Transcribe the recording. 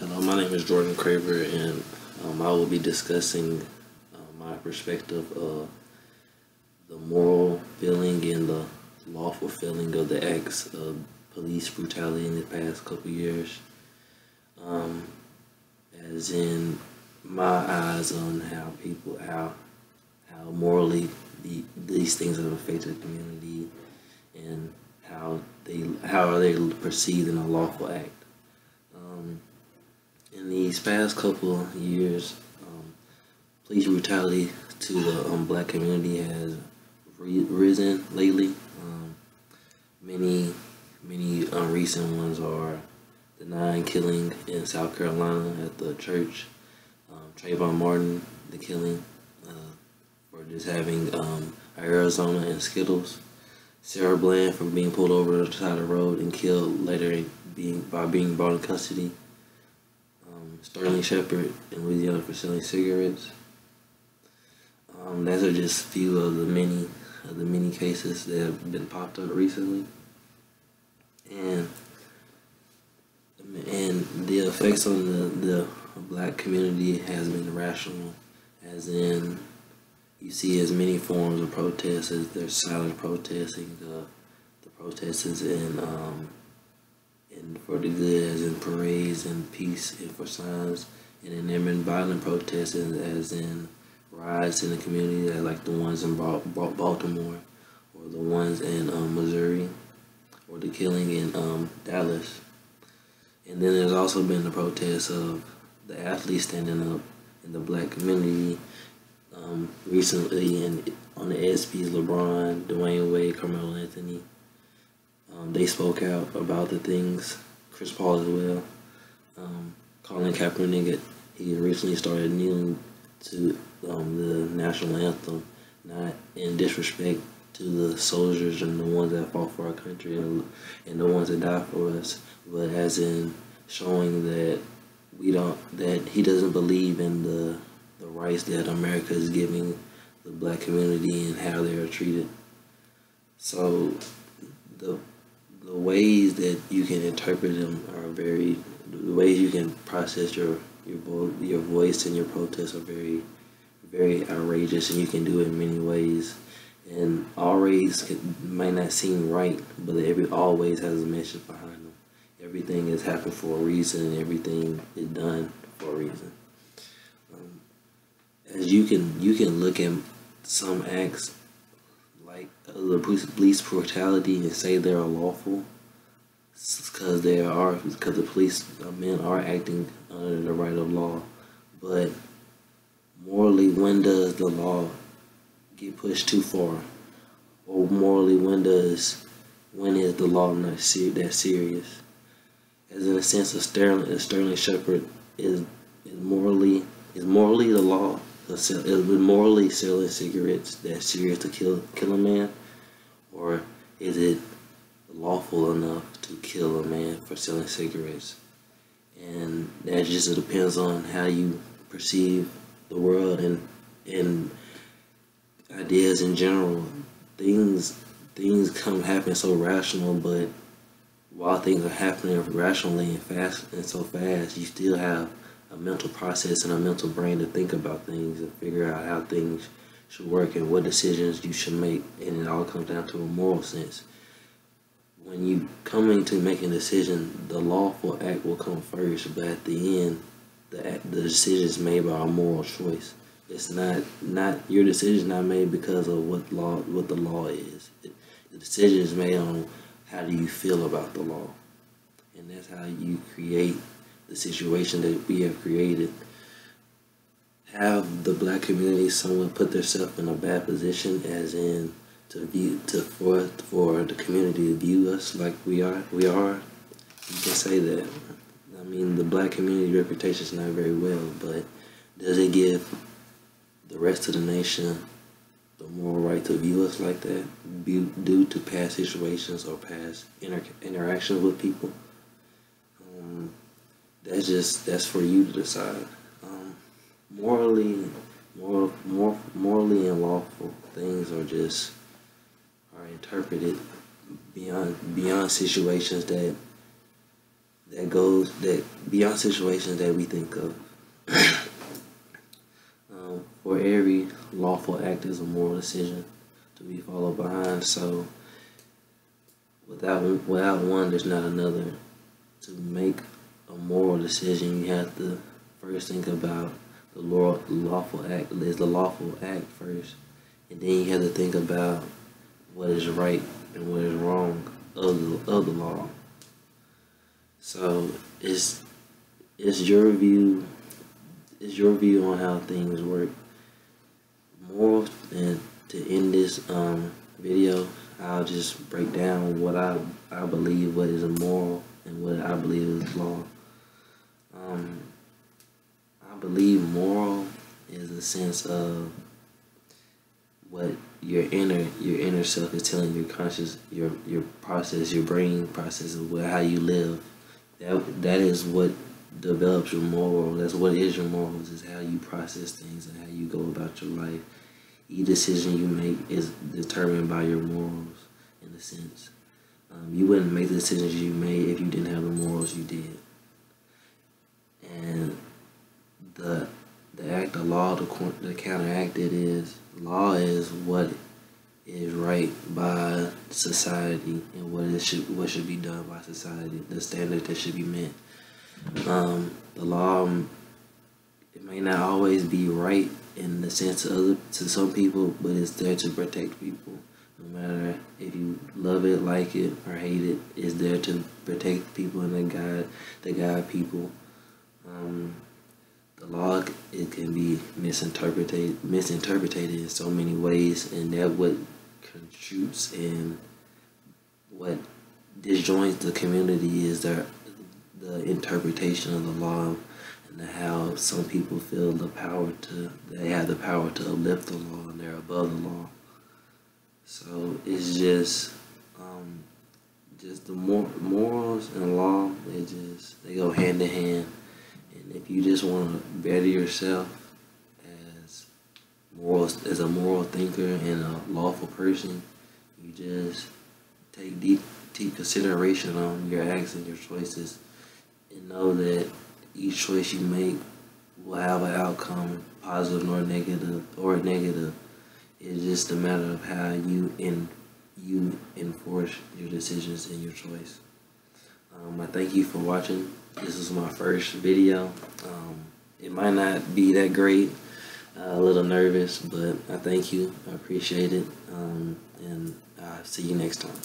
Hello, my name is Jordan Craver, and I will be discussing my perspective of the moral feeling and the lawful feeling of the acts of police brutality in the past couple years. Um, as in my eyes on how morally these things have affected the community and how are they perceived in a lawful act. Um, in these past couple of years, police brutality to the black community has risen lately. Many recent ones are the 9 killing in South Carolina at the church, Trayvon Martin, the killing for just having Arizona and Skittles, Sarah Bland for being pulled over to the side of the road and killed later being brought in custody, Sterling Shepard in Louisiana for selling cigarettes. Those are just few of the many cases that have been popped up recently, and the effects on the black community has been irrational, as in you see as many forms of protest as there's silent protesting, the protesters and for the good, as in parades and peace and for signs, and then there have been violent protests as in riots in the community, like the ones in Baltimore or the ones in Missouri or the killing in Dallas. And then there's also been the protests of the athletes standing up in the black community recently, and on the ESPYs, LeBron, Dwayne Wade, Carmelo Anthony. They spoke out about the things. Chris Paul as well. Colin Kaepernick, he recently started kneeling to the national anthem, not in disrespect to the soldiers and the ones that fought for our country and the ones that died for us, but as in showing that that he doesn't believe in the rights that America is giving the black community and how they are treated. So the ways that you can interpret them are the ways you can process your voice and your protests are very outrageous, and you can do it in many ways. And all ways might not seem right, but always has a message behind them. Everything is happened for a reason, and everything is done for a reason. As you can look at some acts like the police brutality and say they're unlawful because the police men are acting under the right of law, but morally, when does the law get pushed too far? Or morally, when is the law not that serious? As in a sense of Sterling Shepard is morally the law. Is morally selling cigarettes that serious to kill a man, or is it lawful enough to kill a man for selling cigarettes? And that just depends on how you perceive the world and ideas in general. Things happen so rational, but while things are happening rationally and so fast, you still have a mental process and a mental brain to think about things and figure out how things should work and what decisions you should make, and it all comes down to a moral sense. When you come into making a decision, the lawful act will come first, but at the end, the decision is made by a moral choice. It's not your decision is not made because of what the law is. The decision is made on how do you feel about the law, and that's how you create the situation that we have created. Have the black community somewhat put themselves in a bad position, as in for the community to view us like we are. You can say that. I mean, the black community reputation is not very well, but does it give the rest of the nation the moral right to view us like that, due to past situations or past interactions with people? That's for you to decide. Morally and lawful things are interpreted beyond situations that that beyond situations that we think of. For every lawful act is a moral decision to be followed behind. So without one, there's not another. To make a moral decision, you have to first think about the lawful act. Is the lawful act first, and then you have to think about what is right and what is wrong of the law. So it's your view. It's your view on how things work. Morals, and to end this video, I'll just break down what I believe what is immoral and what I believe is law. I believe moral is a sense of what your inner self is telling your conscious, your process, your brain process of how you live. That is what develops your moral. That's what is your morals, is how you process things and how you go about your life. Each decision you make is determined by your morals, in a sense. You wouldn't make the decisions you made if you didn't have the morals you did. And the act of law, the counteract it is, law is what is right by society and what should be done by society, the standard that should be met. The law, it may not always be right in the sense to some people, but it's there to protect people. No matter if you love it, like it, or hate it, it's there to protect people and to guide people. The law, it can be misinterpreted in so many ways, and that what contributes and what disjoins the community is the interpretation of the law, and how some people feel they have the power to uplift the law and they're above the law. So it's just the morals and law, they go hand in hand. And if you just want to better yourself as a moral thinker and a lawful person, you just take deep consideration on your acts and your choices, and know that each choice you make will have an outcome, positive or negative. It's just a matter of how you enforce your decisions and your choice. I thank you for watching. This is my first video. It might not be that great, a little nervous, but I thank you. I appreciate it, and I'll see you next time.